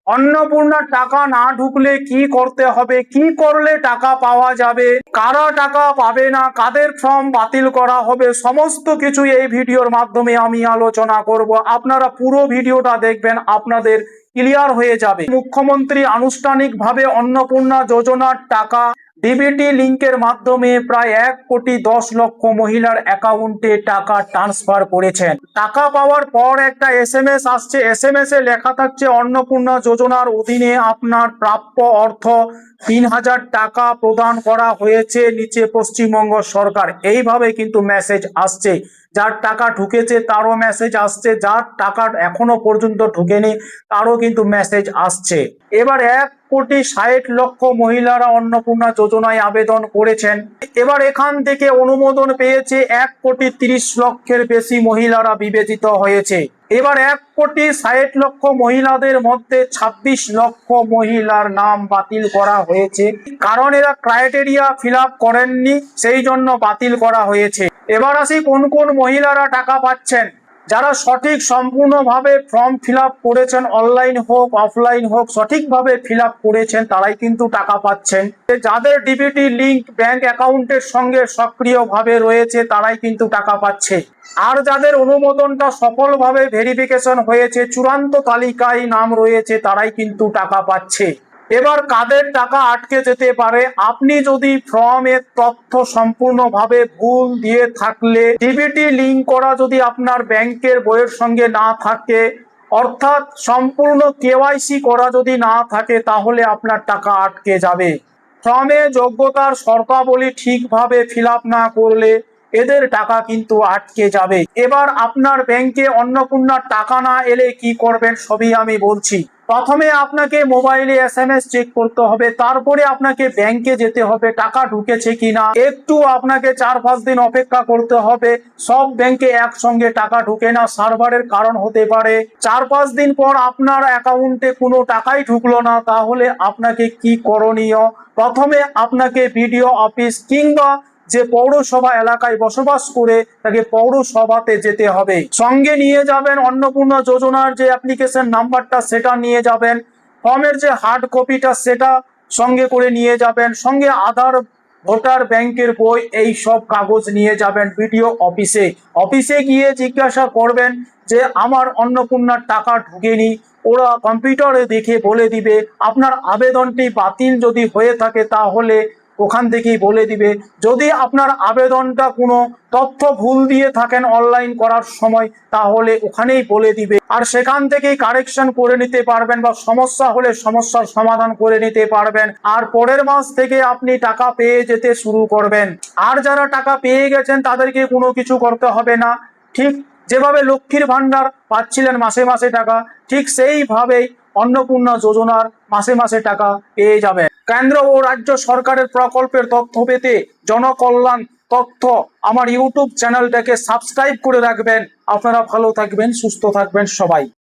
অন্নপূর্ণার টাকা না ঢুকলে কি করতে হবে, কি করলে টাকা পাওয়া যাবে, কারা টাকা পাবে না, কাদের ফর্ম বাতিল করা হবে, সমস্ত কিছু এই ভিডিওর মাধ্যমে আমি আলোচনা করব। আপনারা পুরো ভিডিওটা দেখবেন, আপনাদের ক্লিয়ার হয়ে যাবে। মুখ্যমন্ত্রী আনুষ্ঠানিকভাবে অন্নপূর্ণা যোজনার টাকা ডিবিটি লিংকের মাধ্যমে প্রায় 1,10,00,000 মহিলার অ্যাকাউন্টে টাকা ট্রান্সফার করেছেন। টাকা পাওয়ার পর একটা এসএমএস আসছে, এসএমএস এ লেখা থাকছে অন্নপূর্ণা যোজনার অধীনে আপনার প্রাপ্য অর্থ 3,000 টাকা প্রদান করা হয়েছে, নিচে পশ্চিমবঙ্গ সরকার। এইভাবে কিন্তু মেসেজ আসছে। যার টাকা ঢুকেছে তারও মেসেজ আসছে, যার টাকা এখনো পর্যন্ত ঢুকেনি তারও কিন্তু মেসেজ আসছে। এবার 1,60,00,000 মহিলারা অন্নপূর্ণা যোজনায় আবেদন করেছেন। এবার এখান থেকে অনুমোদন পেয়েছে 1,30,00,000 বেশি মহিলারা বিবেচিত হয়েছে। এবার 1,60,00,000 মহিলাদের মধ্যে 26 লক্ষ মহিলার নাম বাতিল করা হয়েছে, কারণ এরা ক্রাইটেরিয়া ফিল আপ করেননি, সেই জন্য বাতিল করা হয়েছে। এবার আসি কোন কোন মহিলারা টাকা পাচ্ছেন। যারা সঠিক সম্পূর্ণভাবে ফর্ম ফিল আপ করেছেন, অনলাইন হোক অফলাইন হোক, সঠিকভাবে ফিল আপ করেছেন তারাই কিন্তু টাকা পাচ্ছেন। যাদের ডিবিটি লিংক ব্যাংক অ্যাকাউন্টের সঙ্গে সক্রিয়ভাবে রয়েছে তারাই কিন্তু টাকা পাচ্ছে। আর যাদের অনুমোদনটা সফলভাবে ভেরিফিকেশন হয়েছে, চূড়ান্ত তালিকায় নাম রয়েছে, তারাই কিন্তু টাকা পাচ্ছে। এবার কাদের টাকা আটকে যেতে পারে, আপনি যদি ফর্মের তথ্য সম্পূর্ণভাবে ভুল দিয়ে থাকলে, ডিবিটি লিংক করা যদি আপনার ব্যাংকের বইয়ের সঙ্গে না থাকে, অর্থাৎ সম্পূর্ণ কেওয়াইসি করা যদি না থাকে, তাহলে আপনার টাকা আটকে যাবে। ফর্মে যোগ্যতার শর্তাবলী ঠিকভাবে ফিল আপ না করলে এদের টাকা কিন্তু আটকে যাবে। এবার আপনার ব্যাংকে অন্নপূর্ণার টাকা না এলে কি করবেন সবই আমি বলছি। প্রথমে আপনাকে মোবাইলে এসএমএস চেক করতে হবে, তারপরে আপনাকে ব্যাংকে যেতে হবে টাকা ঢুকেছে কিনা। একটু আপনাকে 4-5 দিন অপেক্ষা করতে হবে। সব ব্যাংকে একসঙ্গে টাকা ঢুকে না, সার্ভারের কারণ হতে পারে। 4-5 দিন পর আপনার অ্যাকাউন্টে কোনো টাকাই ঢুকলো না, তাহলে আপনাকে কি করণীয়? প্রথমে আপনাকে বিডিও অফিস কিংবা যে পৌরসভা এলাকায় বসবাস করে তাকে পৌরসভাতে যেতে হবে। সঙ্গে নিয়ে যাবেন অন্নপূর্ণা যোজনার যে অ্যাপ্লিকেশন নাম্বারটা, সেটা নিয়ে যাবেন। ফর্মের যে হার্ড কপিটা সেটা সঙ্গে করে নিয়ে যাবেন। সঙ্গে আধার, ভোটার, ব্যাংকের বই, এই সব কাগজ নিয়ে যাবেন বিডিও অফিসে। অফিসে গিয়ে জিজ্ঞাসা করবেন যে আমার অন্নপূর্ণার টাকা ঢুকেনি। ওরা কম্পিউটারে দেখে বলে দিবে। আপনার আবেদনটি বাতিল যদি হয়ে থাকে তাহলে ওখান থেকেই বলে দিবে। যদি আপনার আবেদনটা কোনো তথ্য ভুল দিয়ে থাকেন অনলাইন করার সময়, তাহলে ওখানেই বলে দিবে। আর সেখান থেকেই কারেকশন করে নিতে পারবেন, বা সমস্যা হলে সমস্যার সমাধান করে নিতে পারবেন। আর পরের মাস থেকে আপনি টাকা পেয়ে যেতে শুরু করবেন। আর যারা টাকা পেয়ে গেছেন তাদেরকে কোনো কিছু করতে হবে না। ঠিক যেভাবে লক্ষ্মীর ভান্ডার পাচ্ছিলেন মাসে মাসে টাকা, ঠিক সেইভাবেই অন্নপূর্ণা যোজনার মাসে মাসে টাকা পেয়ে যাবেন। কেন্দ্র ও রাজ্য সরকারের প্রকল্পের তথ্য পেতে জনকল্যাণ তথ্য আমার ইউটিউব চ্যানেলটাকে সাবস্ক্রাইব করে রাখবেন। আপনারা ভালো থাকবেন, সুস্থ থাকবেন সবাই।